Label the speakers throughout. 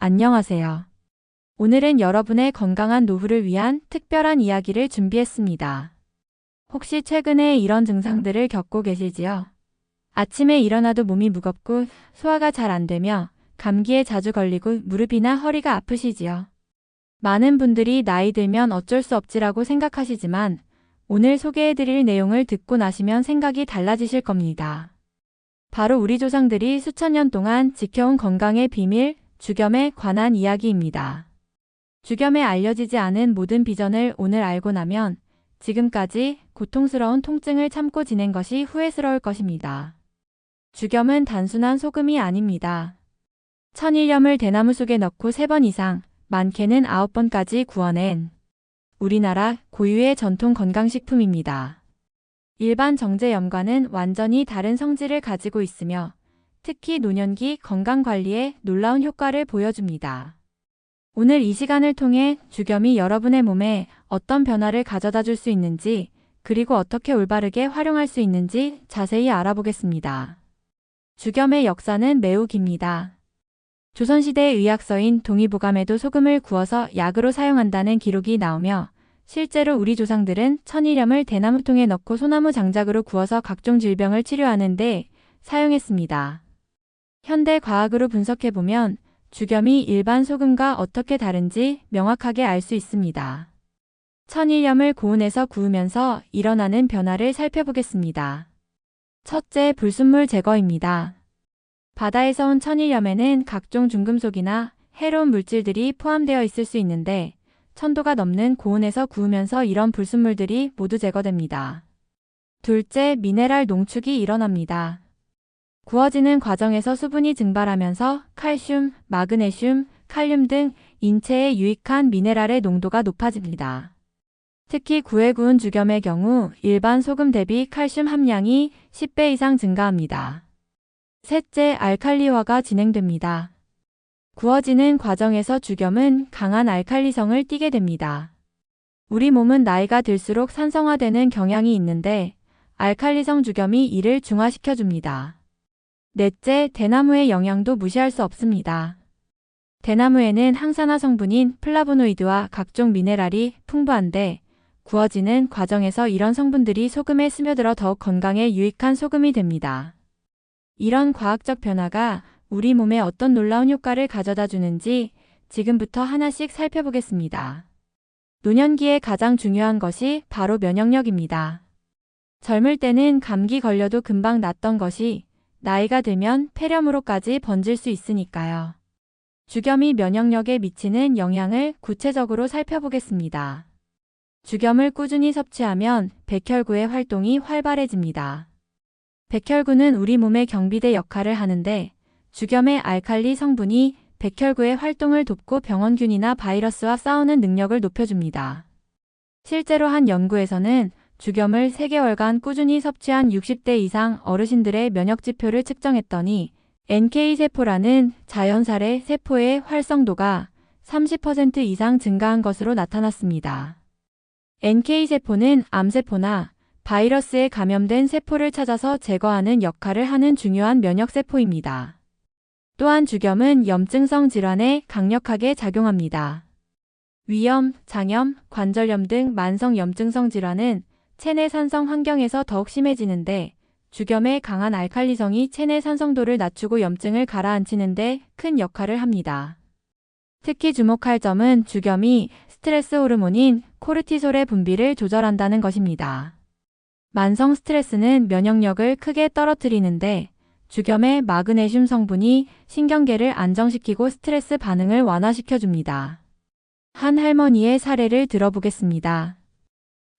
Speaker 1: 안녕하세요. 오늘은 여러분의 건강한 노후를 위한 특별한 이야기를 준비했습니다. 혹시 최근에 이런 증상들을 겪고 계시지요? 아침에 일어나도 몸이 무겁고 소화가 잘 안 되며 감기에 자주 걸리고 무릎이나 허리가 아프시지요? 많은 분들이 나이 들면 어쩔 수 없지라고 생각하시지만 오늘 소개해드릴 내용을 듣고 나시면 생각이 달라지실 겁니다. 바로 우리 조상들이 수천 년 동안 지켜온 건강의 비밀, 주겸에 관한 이야기입니다. 주겸에 알려지지 않은 모든 비전을 오늘 알고 나면 지금까지 고통스러운 통증을 참고 지낸 것이 후회스러울 것입니다. 주겸은 단순한 소금이 아닙니다. 천일염을 대나무 속에 넣고 3번 이상, 많게는 9번까지 구워낸 우리나라 고유의 전통 건강식품입니다. 일반 정제염과는 완전히 다른 성질을 가지고 있으며 특히 노년기 건강관리에 놀라운 효과를 보여줍니다. 오늘 이 시간을 통해 주겸이 여러분의 몸에 어떤 변화를 가져다 줄 수 있는지, 그리고 어떻게 올바르게 활용할 수 있는지 자세히 알아보겠습니다. 주겸의 역사는 매우 깁니다. 조선시대의 의학서인 동의보감에도 소금을 구워서 약으로 사용한다는 기록이 나오며 실제로 우리 조상들은 천일염을 대나무통에 넣고 소나무 장작으로 구워서 각종 질병을 치료하는 데 사용했습니다. 현대 과학으로 분석해보면 주겸이 일반 소금과 어떻게 다른지 명확하게 알 수 있습니다. 천일염을 고온에서 구우면서 일어나는 변화를 살펴보겠습니다. 첫째, 불순물 제거입니다. 바다에서 온 천일염에는 각종 중금속이나 해로운 물질들이 포함되어 있을 수 있는데 1000도가 넘는 고온에서 구우면서 이런 불순물들이 모두 제거됩니다. 둘째, 미네랄 농축이 일어납니다. 구워지는 과정에서 수분이 증발하면서 칼슘, 마그네슘, 칼륨 등 인체에 유익한 미네랄의 농도가 높아집니다. 특히 구에 구운 주겸의 경우 일반 소금 대비 칼슘 함량이 10배 이상 증가합니다. 셋째, 알칼리화가 진행됩니다. 구워지는 과정에서 주겸은 강한 알칼리성을 띠게 됩니다. 우리 몸은 나이가 들수록 산성화되는 경향이 있는데 알칼리성 주겸이 이를 중화시켜줍니다. 넷째, 대나무의 영양도 무시할 수 없습니다. 대나무에는 항산화 성분인 플라보노이드와 각종 미네랄이 풍부한데 구워지는 과정에서 이런 성분들이 소금에 스며들어 더욱 건강에 유익한 소금이 됩니다. 이런 과학적 변화가 우리 몸에 어떤 놀라운 효과를 가져다 주는지 지금부터 하나씩 살펴보겠습니다. 노년기에 가장 중요한 것이 바로 면역력입니다. 젊을 때는 감기 걸려도 금방 낫던 것이 나이가 들면 폐렴으로까지 번질 수 있으니까요. 주겸이 면역력에 미치는 영향을 구체적으로 살펴보겠습니다. 주겸을 꾸준히 섭취하면 백혈구의 활동이 활발해집니다. 백혈구는 우리 몸의 경비대 역할을 하는데 주겸의 알칼리 성분이 백혈구의 활동을 돕고 병원균이나 바이러스와 싸우는 능력을 높여줍니다. 실제로 한 연구에서는 주겸을 3개월간 꾸준히 섭취한 60대 이상 어르신들의 면역지표를 측정했더니 NK세포라는 자연살의 세포의 활성도가 30% 이상 증가한 것으로 나타났습니다. NK세포는 암세포나 바이러스에 감염된 세포를 찾아서 제거하는 역할을 하는 중요한 면역세포입니다. 또한 주겸은 염증성 질환에 강력하게 작용합니다. 위염, 장염, 관절염 등 만성 염증성 질환은 체내 산성 환경에서 더욱 심해지는데 주겸의 강한 알칼리성이 체내 산성도를 낮추고 염증을 가라앉히는 데 큰 역할을 합니다. 특히 주목할 점은 주겸이 스트레스 호르몬인 코르티솔의 분비를 조절한다는 것입니다. 만성 스트레스는 면역력을 크게 떨어뜨리는데 주겸의 마그네슘 성분이 신경계를 안정시키고 스트레스 반응을 완화시켜줍니다. 한 할머니의 사례를 들어보겠습니다.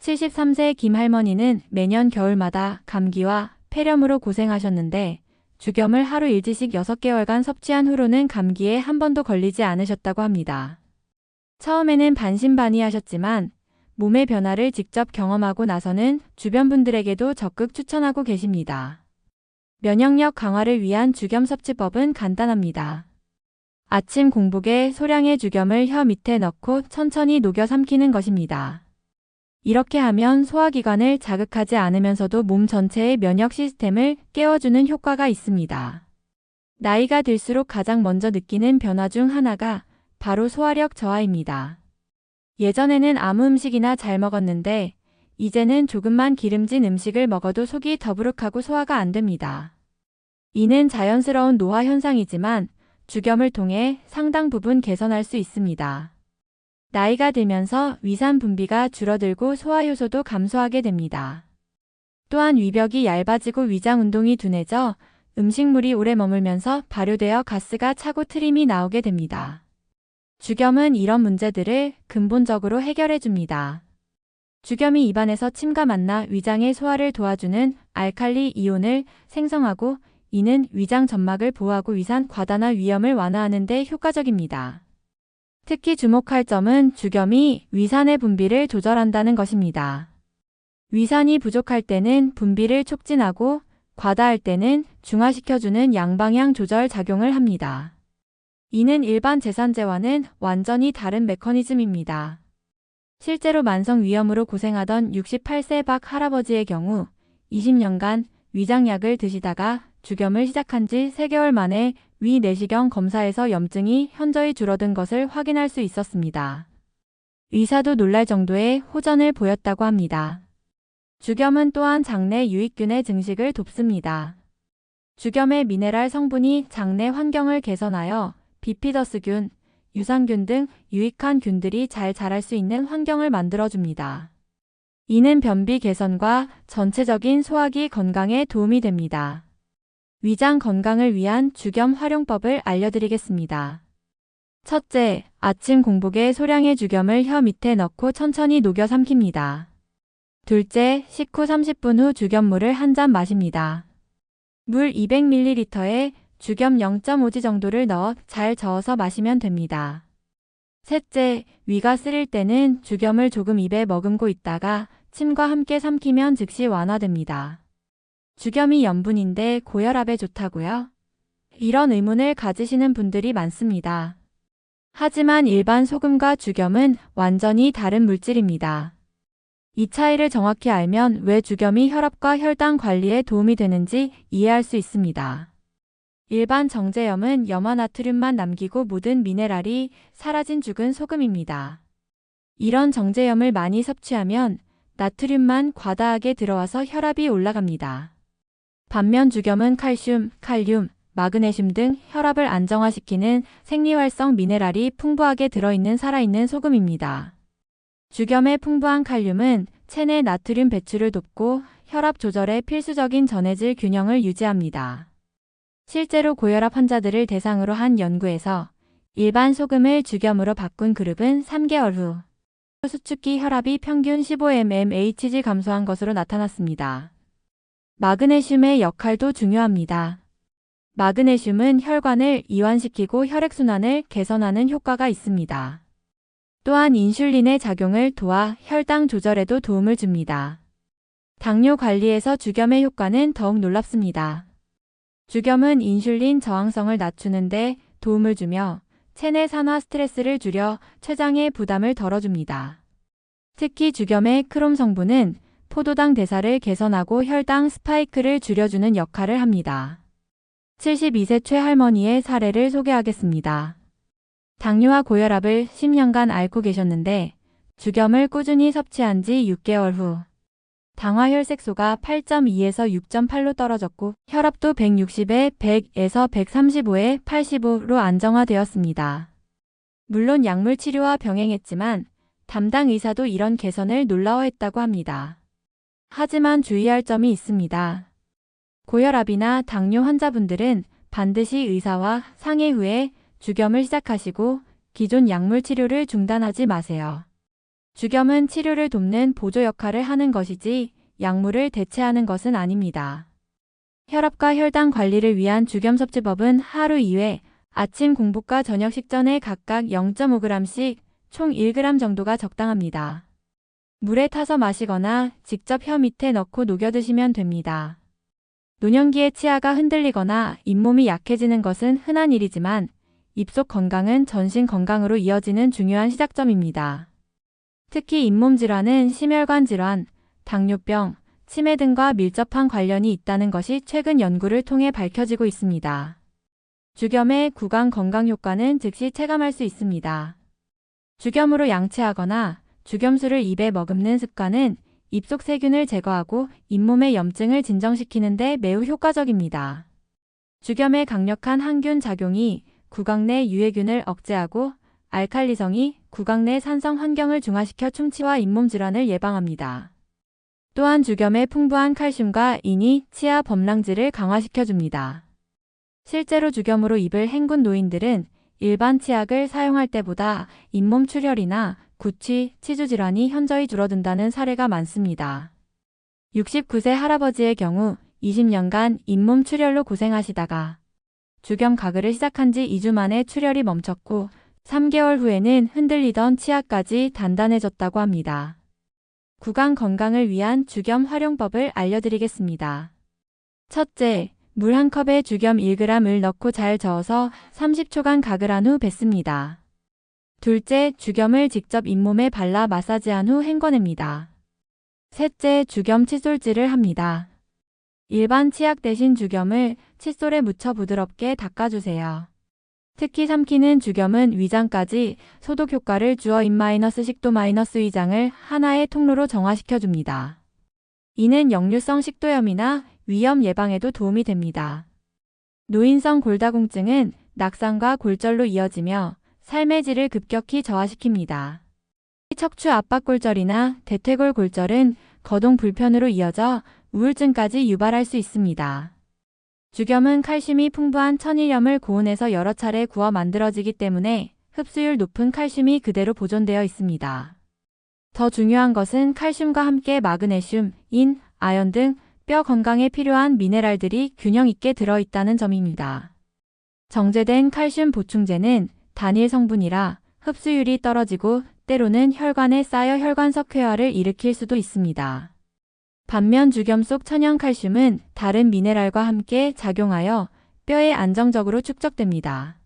Speaker 1: 73세 김 할머니는 매년 겨울마다 감기와 폐렴으로 고생하셨는데 주겸을 하루 일지씩 6개월간 섭취한 후로는 감기에 한 번도 걸리지 않으셨다고 합니다. 처음에는 반신반의하셨지만 몸의 변화를 직접 경험하고 나서는 주변 분들에게도 적극 추천하고 계십니다. 면역력 강화를 위한 주겸 섭취법은 간단합니다. 아침 공복에 소량의 주겸을 혀 밑에 넣고 천천히 녹여 삼키는 것입니다. 이렇게 하면 소화기관을 자극하지 않으면서도 몸 전체의 면역 시스템을 깨워주는 효과가 있습니다. 나이가 들수록 가장 먼저 느끼는 변화 중 하나가 바로 소화력 저하입니다. 예전에는 아무 음식이나 잘 먹었는데 이제는 조금만 기름진 음식을 먹어도 속이 더부룩하고 소화가 안 됩니다. 이는 자연스러운 노화 현상이지만 주겸을 통해 상당 부분 개선할 수 있습니다. 나이가 들면서 위산 분비가 줄어들고 소화 효소도 감소하게 됩니다. 또한 위벽이 얇아지고 위장 운동이 둔해져 음식물이 오래 머물면서 발효되어 가스가 차고 트림이 나오게 됩니다. 주겸은 이런 문제들을 근본적으로 해결해 줍니다. 주겸이 입안에서 침과 만나 위장의 소화를 도와주는 알칼리 이온을 생성하고 이는 위장 점막을 보호하고 위산 과다나 위염을 완화하는 데 효과적입니다. 특히 주목할 점은 주겸이 위산의 분비를 조절한다는 것입니다. 위산이 부족할 때는 분비를 촉진하고 과다할 때는 중화시켜주는 양방향 조절 작용을 합니다. 이는 일반 제산제와는 완전히 다른 메커니즘입니다. 실제로 만성 위염으로 고생하던 68세 박 할아버지의 경우 20년간 위장약을 드시다가 주겸을 시작한 지 3개월 만에 위 내시경 검사에서 염증이 현저히 줄어든 것을 확인할 수 있었습니다. 의사도 놀랄 정도의 호전을 보였다고 합니다. 주겸은 또한 장내 유익균의 증식을 돕습니다. 주겸의 미네랄 성분이 장내 환경을 개선하여 비피더스균, 유산균 등 유익한 균들이 잘 자랄 수 있는 환경을 만들어줍니다. 이는 변비 개선과 전체적인 소화기 건강에 도움이 됩니다. 위장 건강을 위한 주겸 활용법을 알려드리겠습니다. 첫째, 아침 공복에 소량의 주겸을 혀 밑에 넣고 천천히 녹여 삼킵니다. 둘째, 식후 30분 후 주겸물을 한 잔 마십니다. 물 200ml에 주겸 0.5지 정도를 넣어 잘 저어서 마시면 됩니다. 셋째, 위가 쓰릴 때는 주겸을 조금 입에 머금고 있다가 침과 함께 삼키면 즉시 완화됩니다. 주겸이 염분인데 고혈압에 좋다고요? 이런 의문을 가지시는 분들이 많습니다. 하지만 일반 소금과 주겸은 완전히 다른 물질입니다. 이 차이를 정확히 알면 왜 주겸이 혈압과 혈당 관리에 도움이 되는지 이해할 수 있습니다. 일반 정제염은 염화나트륨만 남기고 모든 미네랄이 사라진 죽은 소금입니다. 이런 정제염을 많이 섭취하면 나트륨만 과다하게 들어와서 혈압이 올라갑니다. 반면 주겸은 칼슘, 칼륨, 마그네슘 등 혈압을 안정화시키는 생리활성 미네랄이 풍부하게 들어있는 살아있는 소금입니다. 주겸의 풍부한 칼륨은 체내 나트륨 배출을 돕고 혈압 조절에 필수적인 전해질 균형을 유지합니다. 실제로 고혈압 환자들을 대상으로 한 연구에서 일반 소금을 주겸으로 바꾼 그룹은 3개월 후 수축기 혈압이 평균 15mmHg 감소한 것으로 나타났습니다. 마그네슘의 역할도 중요합니다. 마그네슘은 혈관을 이완시키고 혈액순환을 개선하는 효과가 있습니다. 또한 인슐린의 작용을 도와 혈당 조절에도 도움을 줍니다. 당뇨 관리에서 주겸의 효과는 더욱 놀랍습니다. 주겸은 인슐린 저항성을 낮추는 데 도움을 주며 체내 산화 스트레스를 줄여 췌장의 부담을 덜어줍니다. 특히 주겸의 크롬 성분은 포도당 대사를 개선하고 혈당 스파이크를 줄여주는 역할을 합니다. 72세 최할머니의 사례를 소개하겠습니다. 당뇨와 고혈압을 10년간 앓고 계셨는데 주겸을 꾸준히 섭취한 지 6개월 후 당화혈색소가 8.2에서 6.8로 떨어졌고 혈압도 160에 100에서 135에 85로 안정화되었습니다. 물론 약물 치료와 병행했지만 담당 의사도 이런 개선을 놀라워했다고 합니다. 하지만 주의할 점이 있습니다. 고혈압이나 당뇨 환자분들은 반드시 의사와 상의 후에 주겸을 시작하시고 기존 약물 치료를 중단하지 마세요. 주겸은 치료를 돕는 보조 역할을 하는 것이지 약물을 대체하는 것은 아닙니다. 혈압과 혈당 관리를 위한 주겸 섭취법은 하루 2회, 아침 공복과 저녁 식전에 각각 0.5g씩 총 1g 정도가 적당합니다. 물에 타서 마시거나 직접 혀 밑에 넣고 녹여 드시면 됩니다. 노년기에 치아가 흔들리거나 잇몸이 약해지는 것은 흔한 일이지만 입속 건강은 전신 건강으로 이어지는 중요한 시작점입니다. 특히 잇몸 질환은 심혈관 질환, 당뇨병, 치매 등과 밀접한 관련이 있다는 것이 최근 연구를 통해 밝혀지고 있습니다. 죽염의 구강 건강 효과는 즉시 체감할 수 있습니다. 죽염으로 양치하거나 죽염수를 입에 머금는 습관은 입속 세균을 제거하고 잇몸의 염증을 진정시키는 데 매우 효과적입니다. 죽염의 강력한 항균 작용이 구강 내 유해균을 억제하고 알칼리성이 구강 내 산성 환경을 중화시켜 충치와 잇몸 질환을 예방합니다. 또한 죽염의 풍부한 칼슘과 인이 치아 범랑질을 강화시켜줍니다. 실제로 죽염으로 입을 헹군 노인들은 일반 치약을 사용할 때보다 잇몸 출혈이나 구취, 치주 질환이 현저히 줄어든다는 사례가 많습니다. 69세 할아버지의 경우 20년간 잇몸 출혈로 고생하시다가 죽염 가글을 시작한 지 2주 만에 출혈이 멈췄고 3개월 후에는 흔들리던 치아까지 단단해졌다고 합니다. 구강 건강을 위한 죽염 활용법을 알려드리겠습니다. 첫째, 물 한 컵에 죽염 1g을 넣고 잘 저어서 30초간 가글한 후 뱉습니다. 둘째, 죽염을 직접 잇몸에 발라 마사지한 후 헹궈냅니다. 셋째, 죽염 칫솔질을 합니다. 일반 치약 대신 죽염을 칫솔에 묻혀 부드럽게 닦아주세요. 특히 삼키는 죽염은 위장까지 소독 효과를 주어 입-식도- 위장을 하나의 통로로 정화시켜줍니다. 이는 역류성 식도염이나 위염 예방에도 도움이 됩니다. 노인성 골다공증은 낙상과 골절로 이어지며 삶의 질을 급격히 저하시킵니다. 척추 압박골절이나 대퇴골 골절은 거동 불편으로 이어져 우울증까지 유발할 수 있습니다. 죽염은 칼슘이 풍부한 천일염을 고온에서 여러 차례 구워 만들어지기 때문에 흡수율 높은 칼슘이 그대로 보존되어 있습니다. 더 중요한 것은 칼슘과 함께 마그네슘, 인, 아연 등 뼈 건강에 필요한 미네랄들이 균형 있게 들어있다는 점입니다. 정제된 칼슘 보충제는 단일 성분이라 흡수율이 떨어지고 때로는 혈관에 쌓여 혈관석 폐화를 일으킬 수도 있습니다. 반면 죽염 속 천연 칼슘은 다른 미네랄과 함께 작용하여 뼈에 안정적으로 축적됩니다.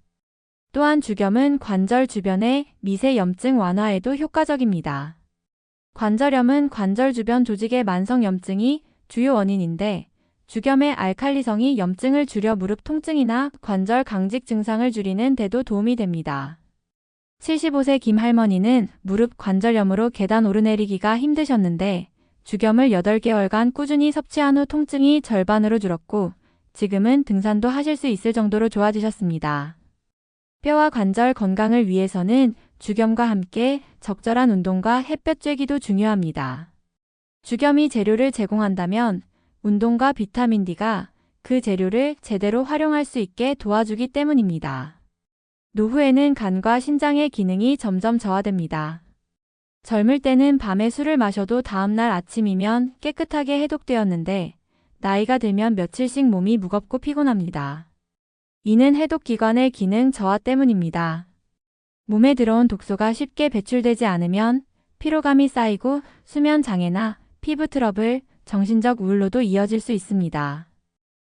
Speaker 1: 또한 죽염은 관절 주변의 미세 염증 완화에도 효과적입니다. 관절염은 관절 주변 조직의 만성 염증이 주요 원인인데 죽염의 알칼리성이 염증을 줄여 무릎 통증이나 관절 강직 증상을 줄이는 데도 도움이 됩니다. 75세 김 할머니는 무릎 관절염으로 계단 오르내리기가 힘드셨는데 죽염을 8개월간 꾸준히 섭취한 후 통증이 절반으로 줄었고 지금은 등산도 하실 수 있을 정도로 좋아지셨습니다. 뼈와 관절 건강을 위해서는 죽염과 함께 적절한 운동과 햇볕 쬐기도 중요합니다. 죽염이 재료를 제공한다면 운동과 비타민 D가 그 재료를 제대로 활용할 수 있게 도와주기 때문입니다. 노후에는 간과 신장의 기능이 점점 저하됩니다. 젊을 때는 밤에 술을 마셔도 다음날 아침이면 깨끗하게 해독되었는데 나이가 들면 며칠씩 몸이 무겁고 피곤합니다. 이는 해독기관의 기능 저하 때문입니다. 몸에 들어온 독소가 쉽게 배출되지 않으면 피로감이 쌓이고 수면 장애나 피부 트러블, 정신적 우울로도 이어질 수 있습니다.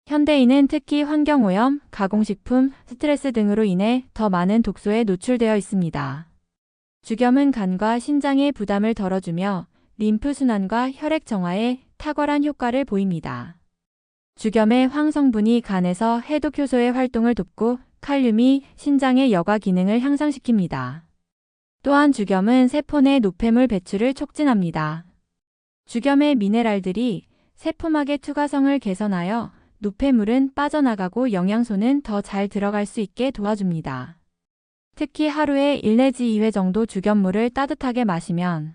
Speaker 1: 현대인은 특히 환경오염, 가공식품, 스트레스 등으로 인해 더 많은 독소에 노출되어 있습니다. 죽염은 간과 신장의 부담을 덜어주며 림프순환과 혈액 정화에 탁월한 효과를 보입니다. 죽염의 황성분이 간에서 해독 효소의 활동을 돕고 칼륨이 신장의 여과 기능을 향상시킵니다. 또한 죽염은 세포 내 노폐물 배출을 촉진합니다. 죽염의 미네랄들이 세포막의 투과성을 개선하여 노폐물은 빠져나가고 영양소는 더 잘 들어갈 수 있게 도와줍니다. 특히 하루에 1 내지 2회 정도 죽염물을 따뜻하게 마시면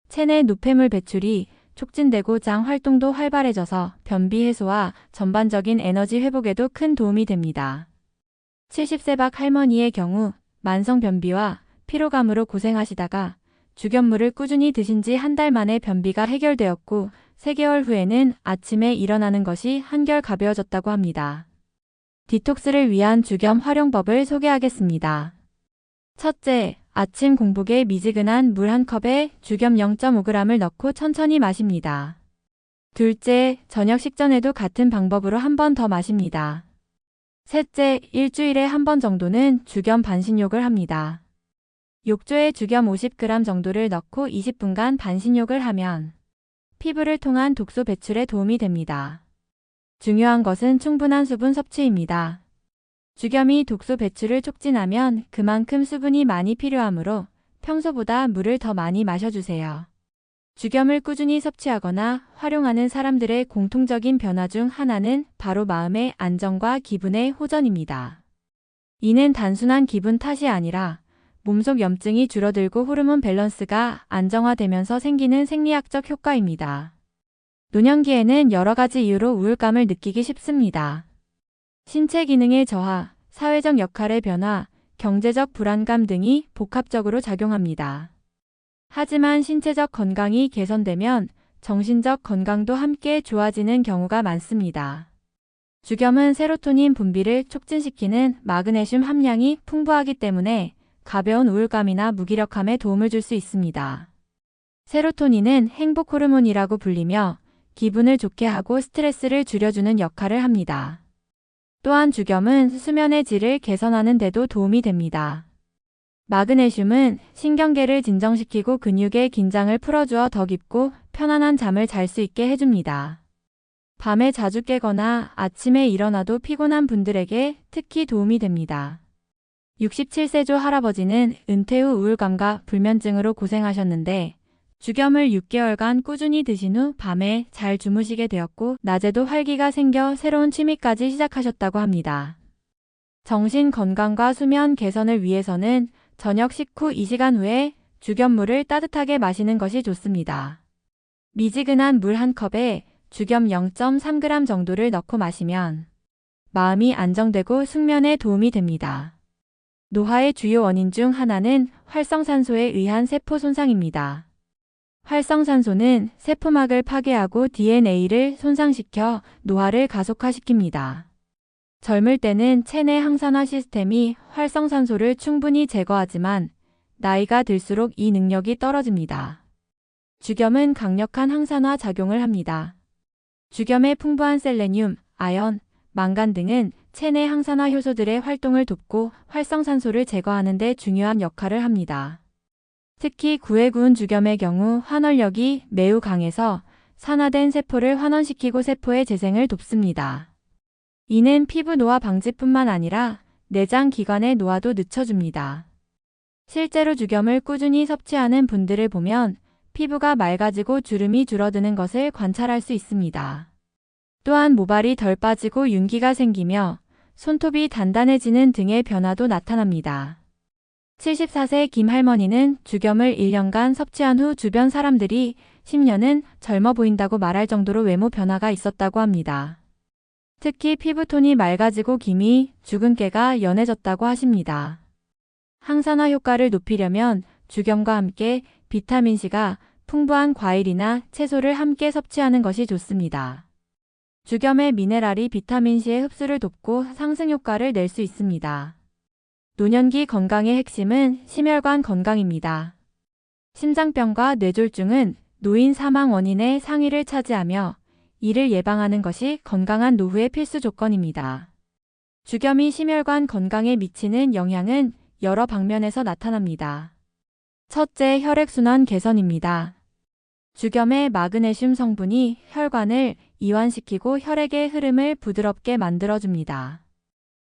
Speaker 1: 체내 노폐물 배출이 촉진되고 장 활동도 활발해져서 변비 해소와 전반적인 에너지 회복에도 큰 도움이 됩니다. 70세 박 할머니의 경우 만성 변비와 피로감으로 고생하시다가 죽염물을 꾸준히 드신 지 한 달 만에 변비가 해결되었고 3개월 후에는 아침에 일어나는 것이 한결 가벼워졌다고 합니다. 디톡스를 위한 죽염 활용법을 소개하겠습니다. 첫째, 아침 공복에 미지근한 물 한 컵에 죽염 0.5g을 넣고 천천히 마십니다. 둘째, 저녁 식전에도 같은 방법으로 한 번 더 마십니다. 셋째, 일주일에 한 번 정도는 죽염 반신욕을 합니다. 욕조에 죽염 50g 정도를 넣고 20분간 반신욕을 하면 피부를 통한 독소 배출에 도움이 됩니다. 중요한 것은 충분한 수분 섭취입니다. 죽염이 독소 배출을 촉진하면 그만큼 수분이 많이 필요하므로 평소보다 물을 더 많이 마셔주세요. 죽염을 꾸준히 섭취하거나 활용하는 사람들의 공통적인 변화 중 하나는 바로 마음의 안정과 기분의 호전입니다. 이는 단순한 기분 탓이 아니라 몸속 염증이 줄어들고 호르몬 밸런스가 안정화되면서 생기는 생리학적 효과입니다. 노년기에는 여러 가지 이유로 우울감을 느끼기 쉽습니다. 신체 기능의 저하, 사회적 역할의 변화, 경제적 불안감 등이 복합적으로 작용합니다. 하지만 신체적 건강이 개선되면 정신적 건강도 함께 좋아지는 경우가 많습니다. 죽염은 세로토닌 분비를 촉진시키는 마그네슘 함량이 풍부하기 때문에 가벼운 우울감이나 무기력함에 도움을 줄 수 있습니다. 세로토닌은 행복 호르몬이라고 불리며 기분을 좋게 하고 스트레스를 줄여주는 역할을 합니다. 또한 죽염은 수면의 질을 개선하는 데도 도움이 됩니다. 마그네슘은 신경계를 진정시키고 근육의 긴장을 풀어주어 더 깊고 편안한 잠을 잘 수 있게 해줍니다. 밤에 자주 깨거나 아침에 일어나도 피곤한 분들에게 특히 도움이 됩니다. 67세조 할아버지는 은퇴 후 우울감과 불면증으로 고생하셨는데 죽염을 6개월간 꾸준히 드신 후 밤에 잘 주무시게 되었고 낮에도 활기가 생겨 새로운 취미까지 시작하셨다고 합니다. 정신 건강과 수면 개선을 위해서는 저녁 식후 2시간 후에 죽염물을 따뜻하게 마시는 것이 좋습니다. 미지근한 물 한 컵에 죽염 0.3g 정도를 넣고 마시면 마음이 안정되고 숙면에 도움이 됩니다. 노화의 주요 원인 중 하나는 활성산소에 의한 세포 손상입니다. 활성산소는 세포막을 파괴하고 DNA를 손상시켜 노화를 가속화시킵니다. 젊을 때는 체내 항산화 시스템이 활성산소를 충분히 제거하지만 나이가 들수록 이 능력이 떨어집니다. 죽염은 강력한 항산화 작용을 합니다. 죽염의 풍부한 셀레늄, 아연, 망간 등은 체내 항산화 효소들의 활동을 돕고 활성산소를 제거하는 데 중요한 역할을 합니다. 특히 구에 구운 죽염의 경우 환원력이 매우 강해서 산화된 세포를 환원시키고 세포의 재생을 돕습니다. 이는 피부 노화 방지뿐만 아니라 내장 기관의 노화도 늦춰줍니다. 실제로 죽염을 꾸준히 섭취하는 분들을 보면 피부가 맑아지고 주름이 줄어드는 것을 관찰할 수 있습니다. 또한 모발이 덜 빠지고 윤기가 생기며 손톱이 단단해지는 등의 변화도 나타납니다. 74세 김 할머니는 죽염을 1년간 섭취한 후 주변 사람들이 10년은 젊어 보인다고 말할 정도로 외모 변화가 있었다고 합니다. 특히 피부톤이 맑아지고 김이 주근깨가 연해졌다고 하십니다. 항산화 효과를 높이려면 죽염과 함께 비타민C가 풍부한 과일이나 채소를 함께 섭취하는 것이 좋습니다. 죽염의 미네랄이 비타민C의 흡수를 돕고 상승 효과를 낼 수 있습니다. 노년기 건강의 핵심은 심혈관 건강입니다. 심장병과 뇌졸중은 노인 사망 원인의 상위를 차지하며 이를 예방하는 것이 건강한 노후의 필수 조건입니다. 죽염이 심혈관 건강에 미치는 영향은 여러 방면에서 나타납니다. 첫째, 혈액순환 개선입니다. 죽염의 마그네슘 성분이 혈관을 이완시키고 혈액의 흐름을 부드럽게 만들어줍니다.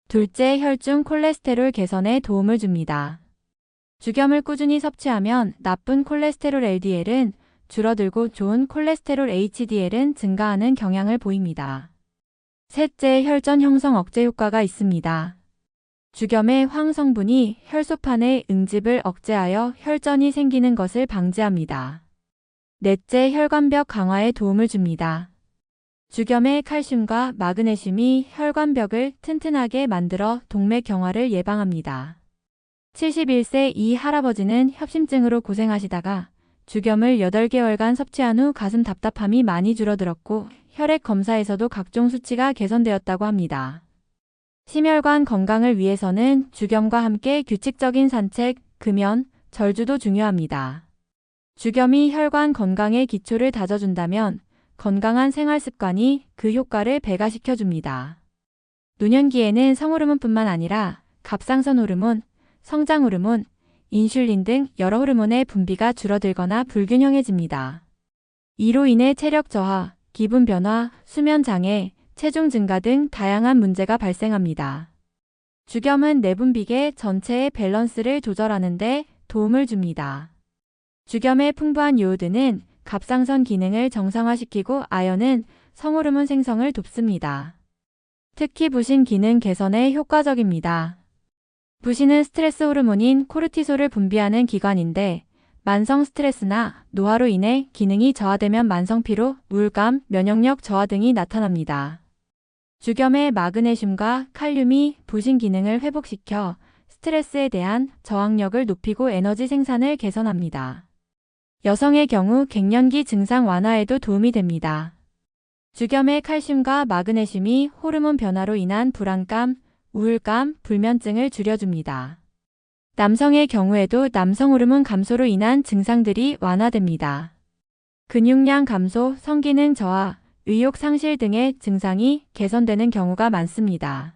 Speaker 1: 둘째, 혈중 콜레스테롤 개선에 도움을 줍니다. 죽염을 꾸준히 섭취하면 나쁜 콜레스테롤 LDL은 줄어들고 좋은 콜레스테롤 HDL은 증가하는 경향을 보입니다. 셋째, 혈전 형성 억제 효과가 있습니다. 죽염의 황 성분이 혈소판의 응집을 억제하여 혈전이 생기는 것을 방지합니다. 넷째, 혈관벽 강화에 도움을 줍니다. 죽염의 칼슘과 마그네슘이 혈관벽을 튼튼하게 만들어 동맥 경화를 예방합니다. 71세 이 할아버지는 협심증으로 고생하시다가 죽염을 8개월간 섭취한 후 가슴 답답함이 많이 줄어들었고 혈액 검사에서도 각종 수치가 개선되었다고 합니다. 심혈관 건강을 위해서는 죽염과 함께 규칙적인 산책, 금연, 절주도 중요합니다. 죽염이 혈관 건강의 기초를 다져준다면 건강한 생활 습관이 그 효과를 배가시켜줍니다. 노년기에는 성호르몬뿐만 아니라 갑상선 호르몬, 성장 호르몬, 인슐린 등 여러 호르몬의 분비가 줄어들거나 불균형해집니다. 이로 인해 체력 저하, 기분 변화, 수면 장애, 체중 증가 등 다양한 문제가 발생합니다. 죽염은 내분비계 전체의 밸런스를 조절하는 데 도움을 줍니다. 죽염의 풍부한 요오드는 갑상선 기능을 정상화시키고 아연은 성호르몬 생성을 돕습니다. 특히 부신 기능 개선에 효과적입니다. 부신은 스트레스 호르몬인 코르티솔을 분비하는 기관인데 만성 스트레스나 노화로 인해 기능이 저하되면 만성 피로, 우울감, 면역력 저하 등이 나타납니다. 죽염의 마그네슘과 칼륨이 부신 기능을 회복시켜 스트레스에 대한 저항력을 높이고 에너지 생산을 개선합니다. 여성의 경우 갱년기 증상 완화에도 도움이 됩니다. 죽염의 칼슘과 마그네슘이 호르몬 변화로 인한 불안감, 우울감, 불면증을 줄여줍니다. 남성의 경우에도 남성 호르몬 감소로 인한 증상들이 완화됩니다. 근육량 감소, 성기능 저하, 의욕 상실 등의 증상이 개선되는 경우가 많습니다.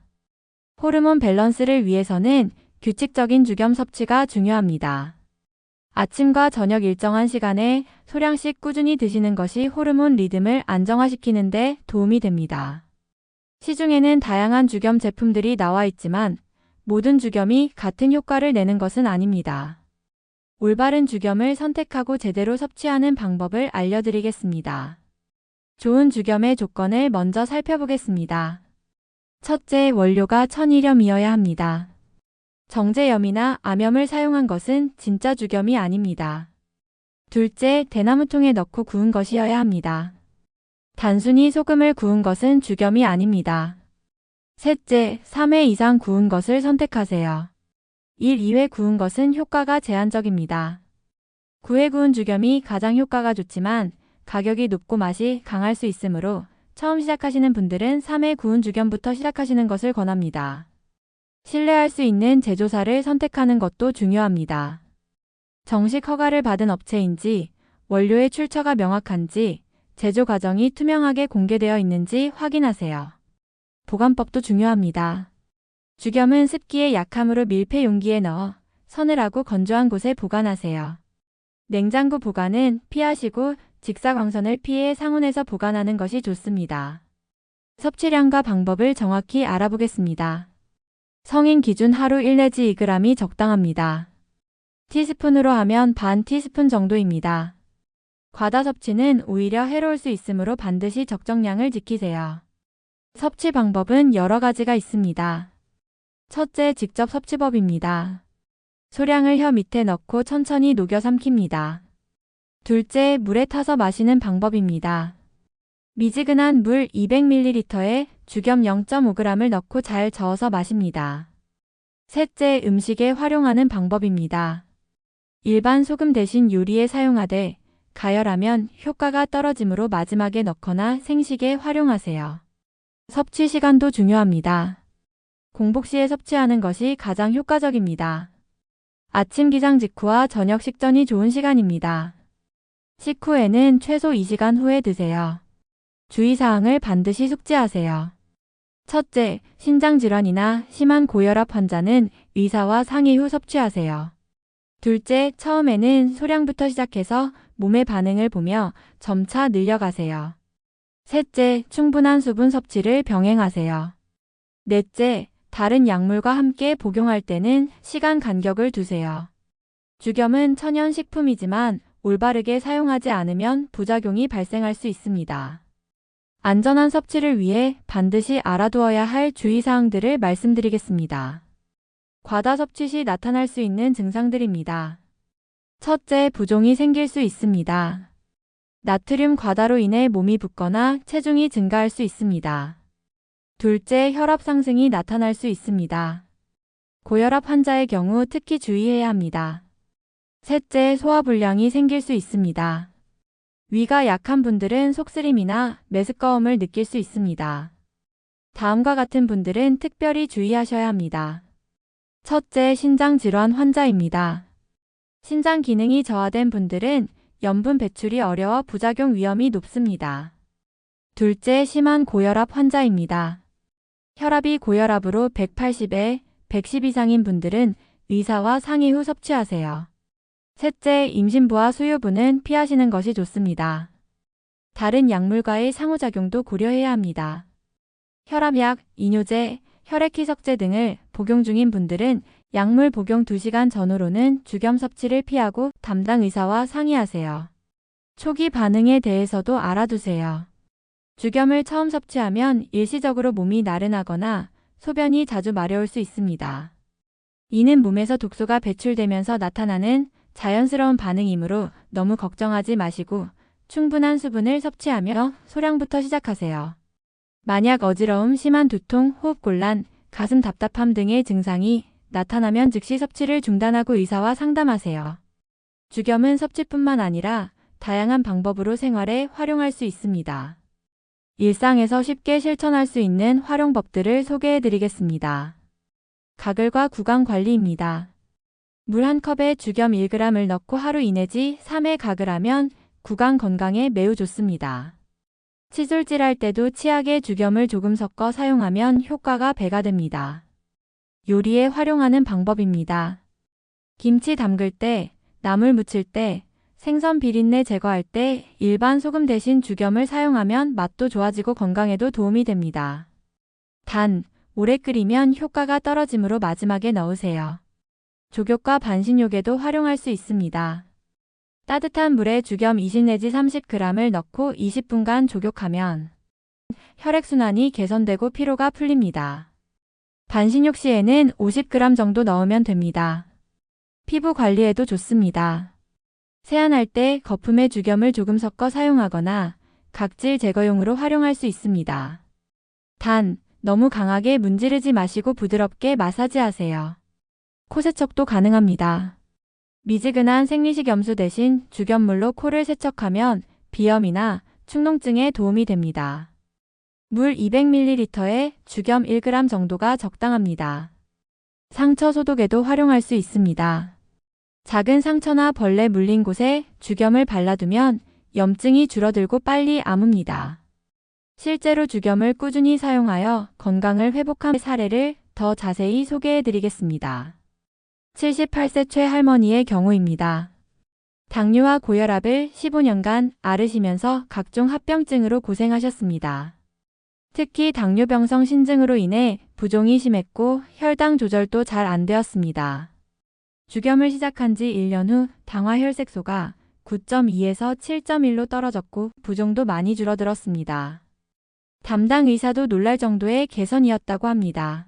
Speaker 1: 호르몬 밸런스를 위해서는 규칙적인 죽염 섭취가 중요합니다. 아침과 저녁 일정한 시간에 소량씩 꾸준히 드시는 것이 호르몬 리듬을 안정화시키는 데 도움이 됩니다. 시중에는 다양한 죽염 제품들이 나와 있지만 모든 죽염이 같은 효과를 내는 것은 아닙니다. 올바른 죽염을 선택하고 제대로 섭취하는 방법을 알려드리겠습니다. 좋은 죽염의 조건을 먼저 살펴보겠습니다. 첫째, 원료가 천일염이어야 합니다. 정제염이나 암염을 사용한 것은 진짜 죽염이 아닙니다. 둘째, 대나무통에 넣고 구운 것이어야 합니다. 단순히 소금을 구운 것은 죽염이 아닙니다. 셋째, 3회 이상 구운 것을 선택하세요. 1, 2회 구운 것은 효과가 제한적입니다. 9회 구운 죽염이 가장 효과가 좋지만 가격이 높고 맛이 강할 수 있으므로 처음 시작하시는 분들은 3회 구운 죽염부터 시작하시는 것을 권합니다. 신뢰할 수 있는 제조사를 선택하는 것도 중요합니다. 정식 허가를 받은 업체인지, 원료의 출처가 명확한지, 제조 과정이 투명하게 공개되어 있는지 확인하세요. 보관법도 중요합니다. 죽염은 습기에 약하므로 밀폐 용기에 넣어 서늘하고 건조한 곳에 보관하세요. 냉장고 보관은 피하시고 직사광선을 피해 상온에서 보관하는 것이 좋습니다. 섭취량과 방법을 정확히 알아보겠습니다. 성인 기준 하루 1 내지 2g이 적당합니다. 티스푼으로 하면 반 티스푼 정도입니다. 과다 섭취는 오히려 해로울 수 있으므로 반드시 적정량을 지키세요. 섭취 방법은 여러 가지가 있습니다. 첫째, 직접 섭취법입니다. 소량을 혀 밑에 넣고 천천히 녹여 삼킵니다. 둘째, 물에 타서 마시는 방법입니다. 미지근한 물 200ml에 죽염 0.5g을 넣고 잘 저어서 마십니다. 셋째, 음식에 활용하는 방법입니다. 일반 소금 대신 요리에 사용하되 가열하면 효과가 떨어지므로 마지막에 넣거나 생식에 활용하세요. 섭취 시간도 중요합니다. 공복 시에 섭취하는 것이 가장 효과적입니다. 아침 기상 직후와 저녁 식전이 좋은 시간입니다. 식후에는 최소 2시간 후에 드세요. 주의사항을 반드시 숙지하세요. 첫째, 신장질환이나 심한 고혈압 환자는 의사와 상의 후 섭취하세요. 둘째, 처음에는 소량부터 시작해서 몸의 반응을 보며 점차 늘려가세요. 셋째, 충분한 수분 섭취를 병행하세요. 넷째, 다른 약물과 함께 복용할 때는 시간 간격을 두세요. 죽염은 천연식품이지만 올바르게 사용하지 않으면 부작용이 발생할 수 있습니다. 안전한 섭취를 위해 반드시 알아두어야 할 주의사항들을 말씀드리겠습니다. 과다 섭취 시 나타날 수 있는 증상들입니다. 첫째, 부종이 생길 수 있습니다. 나트륨 과다로 인해 몸이 붓거나 체중이 증가할 수 있습니다. 둘째, 혈압 상승이 나타날 수 있습니다. 고혈압 환자의 경우 특히 주의해야 합니다. 셋째, 소화불량이 생길 수 있습니다. 위가 약한 분들은 속쓰림이나 메스꺼움을 느낄 수 있습니다. 다음과 같은 분들은 특별히 주의하셔야 합니다. 첫째, 신장질환 환자입니다. 신장 기능이 저하된 분들은 염분 배출이 어려워 부작용 위험이 높습니다. 둘째, 심한 고혈압 환자입니다. 혈압이 고혈압으로 180에 110 이상인 분들은 의사와 상의 후 섭취하세요. 셋째, 임신부와 수유부는 피하시는 것이 좋습니다. 다른 약물과의 상호작용도 고려해야 합니다. 혈압약, 이뇨제, 혈액희석제 등을 복용 중인 분들은 약물 복용 2시간 전후로는 죽염 섭취를 피하고 담당 의사와 상의하세요. 초기 반응에 대해서도 알아두세요. 죽염을 처음 섭취하면 일시적으로 몸이 나른하거나 소변이 자주 마려울 수 있습니다. 이는 몸에서 독소가 배출되면서 나타나는 자연스러운 반응이므로 너무 걱정하지 마시고 충분한 수분을 섭취하며 소량부터 시작하세요. 만약 어지러움, 심한 두통, 호흡곤란, 가슴 답답함 등의 증상이 나타나면 즉시 섭취를 중단하고 의사와 상담하세요. 죽염은 섭취뿐만 아니라 다양한 방법으로 생활에 활용할 수 있습니다. 일상에서 쉽게 실천할 수 있는 활용법들을 소개해 드리겠습니다. 가글과 구강 관리입니다. 물 한 컵에 죽염 1g을 넣고 하루 이내지 3회 가글하면 구강 건강에 매우 좋습니다. 치솔질할 때도 치약에 죽염을 조금 섞어 사용하면 효과가 배가 됩니다. 요리에 활용하는 방법입니다. 김치 담글 때, 나물 무칠 때, 생선 비린내 제거할 때 일반 소금 대신 죽염을 사용하면 맛도 좋아지고 건강에도 도움이 됩니다. 단, 오래 끓이면 효과가 떨어지므로 마지막에 넣으세요. 족욕과 반신욕에도 활용할 수 있습니다. 따뜻한 물에 죽염 20 내지 30g을 넣고 20분간 족욕하면 혈액순환이 개선되고 피로가 풀립니다. 반신욕 시에는 50g 정도 넣으면 됩니다. 피부 관리에도 좋습니다. 세안할 때 거품에 죽염을 조금 섞어 사용하거나 각질 제거용으로 활용할 수 있습니다. 단, 너무 강하게 문지르지 마시고 부드럽게 마사지하세요. 코 세척도 가능합니다. 미지근한 생리식 염수 대신 죽염물로 코를 세척하면 비염이나 축농증에 도움이 됩니다. 물 200ml에 죽염 1g 정도가 적당합니다. 상처 소독에도 활용할 수 있습니다. 작은 상처나 벌레 물린 곳에 죽염을 발라두면 염증이 줄어들고 빨리 아뭅니다. 실제로 죽염을 꾸준히 사용하여 건강을 회복한 사례를 더 자세히 소개해 드리겠습니다. 78세 최할머니의 경우입니다. 당뇨와 고혈압을 15년간 앓으시면서 각종 합병증으로 고생하셨습니다. 특히 당뇨병성 신증으로 인해 부종이 심했고 혈당 조절도 잘 안 되었습니다. 죽염을 시작한 지 1년 후 당화혈색소가 9.2에서 7.1로 떨어졌고 부종도 많이 줄어들었습니다. 담당 의사도 놀랄 정도의 개선이었다고 합니다.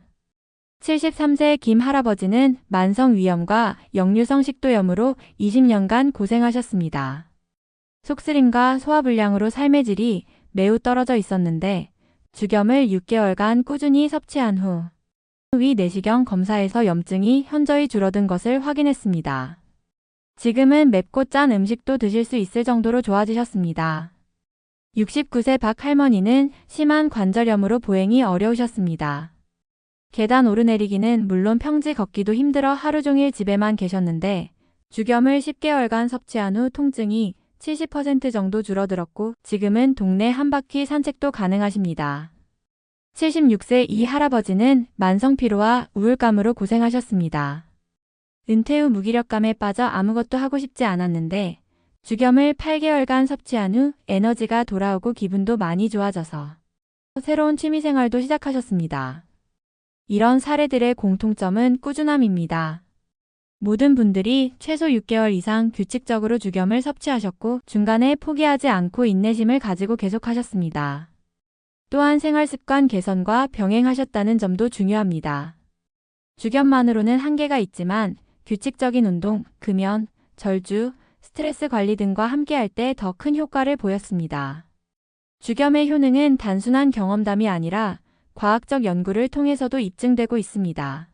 Speaker 1: 73세 김 할아버지는 만성위염과 역류성 식도염으로 20년간 고생하셨습니다. 속쓰림과 소화불량으로 삶의 질이 매우 떨어져 있었는데 죽염을 6개월간 꾸준히 섭취한 후 위 내시경 검사에서 염증이 현저히 줄어든 것을 확인했습니다. 지금은 맵고 짠 음식도 드실 수 있을 정도로 좋아지셨습니다. 69세 박 할머니는 심한 관절염으로 보행이 어려우셨습니다. 계단 오르내리기는 물론 평지 걷기도 힘들어 하루 종일 집에만 계셨는데 죽염을 10개월간 섭취한 후 통증이 70% 정도 줄어들었고 지금은 동네 한 바퀴 산책도 가능하십니다. 76세 이 할아버지는 만성피로와 우울감으로 고생하셨습니다. 은퇴 후 무기력감에 빠져 아무것도 하고 싶지 않았는데 죽염을 8개월간 섭취한 후 에너지가 돌아오고 기분도 많이 좋아져서 새로운 취미생활도 시작하셨습니다. 이런 사례들의 공통점은 꾸준함입니다. 모든 분들이 최소 6개월 이상 규칙적으로 죽염을 섭취하셨고 중간에 포기하지 않고 인내심을 가지고 계속하셨습니다. 또한 생활습관 개선과 병행하셨다는 점도 중요합니다. 죽염만으로는 한계가 있지만 규칙적인 운동, 금연, 절주, 스트레스 관리 등과 함께할 때 더 큰 효과를 보였습니다. 죽염의 효능은 단순한 경험담이 아니라 과학적 연구를 통해서도 입증되고 있습니다.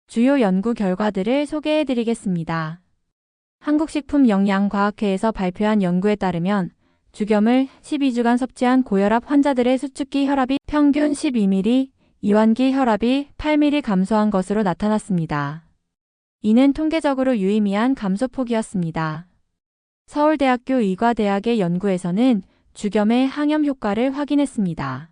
Speaker 1: 주요 연구 결과들을 소개해 드리겠습니다. 한국식품영양과학회에서 발표한 연구에 따르면 죽염을 12주간 섭취한 고혈압 환자들의 수축기 혈압이 평균 12ml, 이완기 혈압이 8ml 감소한 것으로 나타났습니다. 이는 통계적으로 유의미한 감소폭이었습니다. 서울대학교 의과대학의 연구에서는 죽염의 항염 효과를 확인했습니다.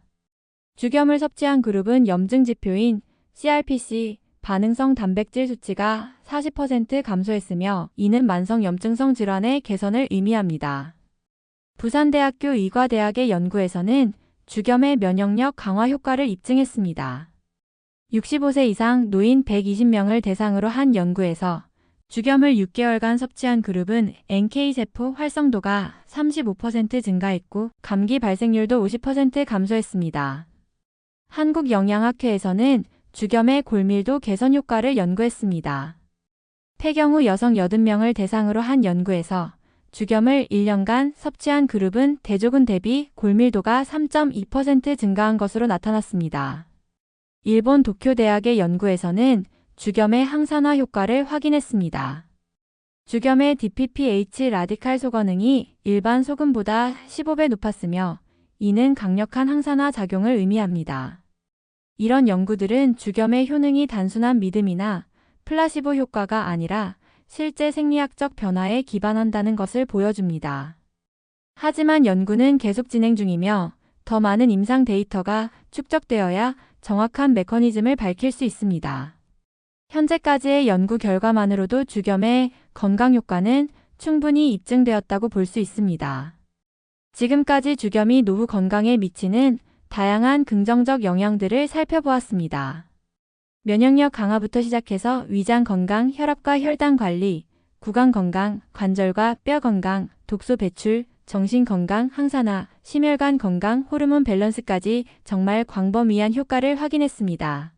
Speaker 1: 죽염을 섭취한 그룹은 염증 지표인 CRPC, 반응성 단백질 수치가 40% 감소했으며 이는 만성 염증성 질환의 개선을 의미합니다. 부산대학교 의과대학의 연구에서는 죽염의 면역력 강화 효과를 입증했습니다. 65세 이상 노인 120명을 대상으로 한 연구에서 주겸을 6개월간 섭취한 그룹은 NK세포 활성도가 35% 증가했고 감기 발생률도 50% 감소했습니다. 한국영양학회에서는 주겸의 골밀도 개선 효과를 연구했습니다. 폐경후 여성 80명을 대상으로 한 연구에서 주겸을 1년간 섭취한 그룹은 대조군 대비 골밀도가 3.2% 증가한 것으로 나타났습니다. 일본 도쿄대학의 연구에서는 주겸의 항산화 효과를 확인했습니다. 주겸의 DPPH 라디칼 소거능이 일반 소금보다 15배 높았으며 이는 강력한 항산화 작용을 의미합니다. 이런 연구들은 주겸의 효능이 단순한 믿음이나 플라시보 효과가 아니라 실제 생리학적 변화에 기반한다는 것을 보여줍니다. 하지만 연구는 계속 진행 중이며 더 많은 임상 데이터가 축적되어야 정확한 메커니즘을 밝힐 수 있습니다. 현재까지의 연구 결과만으로도 주겸의 건강 효과는 충분히 입증되었다고 볼 수 있습니다. 지금까지 주겸이 노후 건강에 미치는 다양한 긍정적 영향들을 살펴보았습니다. 면역력 강화부터 시작해서 위장 건강, 혈압과 혈당 관리, 구강 건강, 관절과 뼈 건강, 독소 배출, 정신 건강, 항산화, 심혈관 건강, 호르몬 밸런스까지 정말 광범위한 효과를 확인했습니다.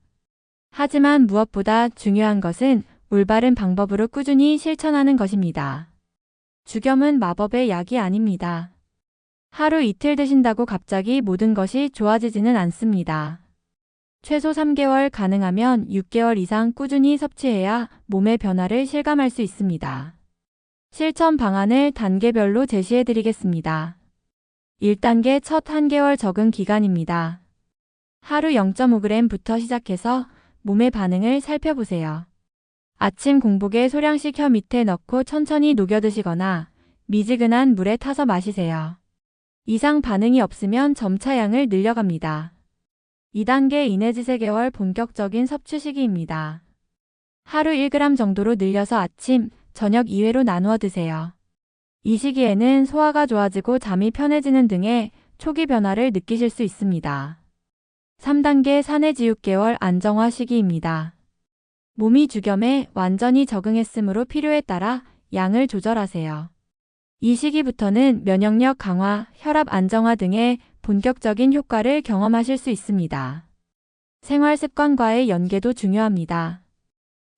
Speaker 1: 하지만 무엇보다 중요한 것은 올바른 방법으로 꾸준히 실천하는 것입니다. 주겸은 마법의 약이 아닙니다. 하루 이틀 드신다고 갑자기 모든 것이 좋아지지는 않습니다. 최소 3개월, 가능하면 6개월 이상 꾸준히 섭취해야 몸의 변화를 실감할 수 있습니다. 실천 방안을 단계별로 제시해 드리겠습니다. 1단계 첫 1개월 적응 기간입니다. 하루 0.5g부터 시작해서 몸의 반응을 살펴보세요. 아침 공복에 소량씩 혀 밑에 넣고 천천히 녹여 드시거나 미지근한 물에 타서 마시세요. 이상 반응이 없으면 점차 양을 늘려갑니다. 2단계 이내지 3개월 본격적인 섭취 시기입니다. 하루 1g 정도로 늘려서 아침, 저녁 2회로 나누어 드세요. 이 시기에는 소화가 좋아지고 잠이 편해지는 등의 초기 변화를 느끼실 수 있습니다. 3단계 4내지 6개월 안정화 시기입니다. 몸이 주겸에 완전히 적응했으므로 필요에 따라 양을 조절하세요. 이 시기부터는 면역력 강화, 혈압 안정화 등의 본격적인 효과를 경험하실 수 있습니다. 생활 습관과의 연계도 중요합니다.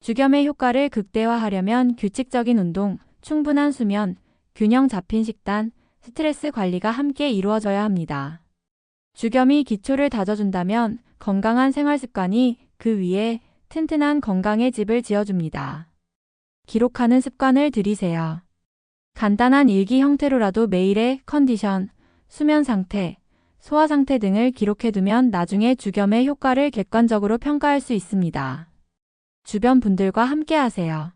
Speaker 1: 주겸의 효과를 극대화하려면 규칙적인 운동, 충분한 수면, 균형 잡힌 식단, 스트레스 관리가 함께 이루어져야 합니다. 주겸이 기초를 다져준다면 건강한 생활 습관이 그 위에 튼튼한 건강의 집을 지어줍니다. 기록하는 습관을 들이세요. 간단한 일기 형태로라도 매일의 컨디션, 수면 상태, 소화 상태 등을 기록해두면 나중에 주겸의 효과를 객관적으로 평가할 수 있습니다. 주변 분들과 함께 하세요.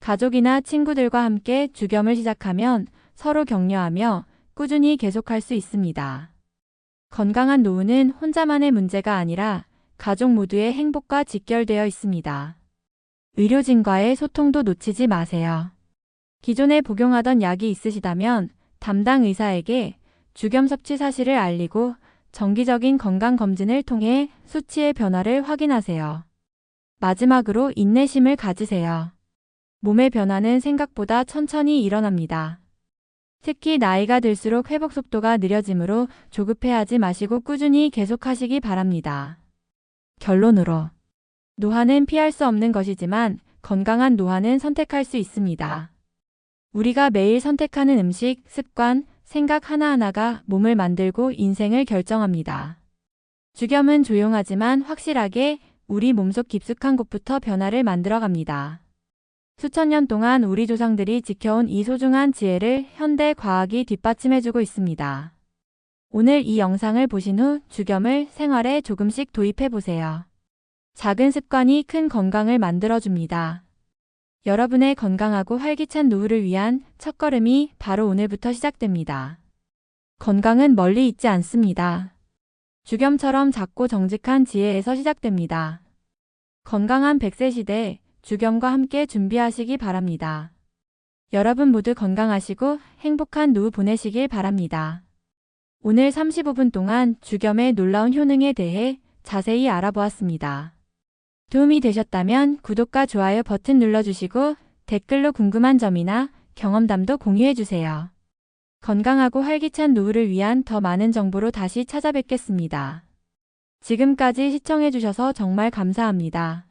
Speaker 1: 가족이나 친구들과 함께 주겸을 시작하면 서로 격려하며 꾸준히 계속할 수 있습니다. 건강한 노후는 혼자만의 문제가 아니라 가족 모두의 행복과 직결되어 있습니다. 의료진과의 소통도 놓치지 마세요. 기존에 복용하던 약이 있으시다면 담당 의사에게 주겸 섭취 사실을 알리고 정기적인 건강검진을 통해 수치의 변화를 확인하세요. 마지막으로 인내심을 가지세요. 몸의 변화는 생각보다 천천히 일어납니다. 특히 나이가 들수록 회복 속도가 느려지므로 조급해하지 마시고 꾸준히 계속하시기 바랍니다. 결론으로 노화는 피할 수 없는 것이지만 건강한 노화는 선택할 수 있습니다. 우리가 매일 선택하는 음식, 습관, 생각 하나하나가 몸을 만들고 인생을 결정합니다. 주겸은 조용하지만 확실하게 우리 몸속 깊숙한 곳부터 변화를 만들어갑니다. 수천 년 동안 우리 조상들이 지켜온 이 소중한 지혜를 현대 과학이 뒷받침해주고 있습니다. 오늘 이 영상을 보신 후 주겸을 생활에 조금씩 도입해보세요. 작은 습관이 큰 건강을 만들어줍니다. 여러분의 건강하고 활기찬 노후를 위한 첫걸음이 바로 오늘부터 시작됩니다. 건강은 멀리 있지 않습니다. 주겸처럼 작고 정직한 지혜에서 시작됩니다. 건강한 100세 시대 주겸과 함께 준비하시기 바랍니다. 여러분 모두 건강하시고 행복한 노후 보내시길 바랍니다. 오늘 35분 동안 주겸의 놀라운 효능에 대해 자세히 알아보았습니다. 도움이 되셨다면 구독과 좋아요 버튼 눌러주시고 댓글로 궁금한 점이나 경험담도 공유해주세요. 건강하고 활기찬 노후를 위한 더 많은 정보로 다시 찾아뵙겠습니다. 지금까지 시청해주셔서 정말 감사합니다.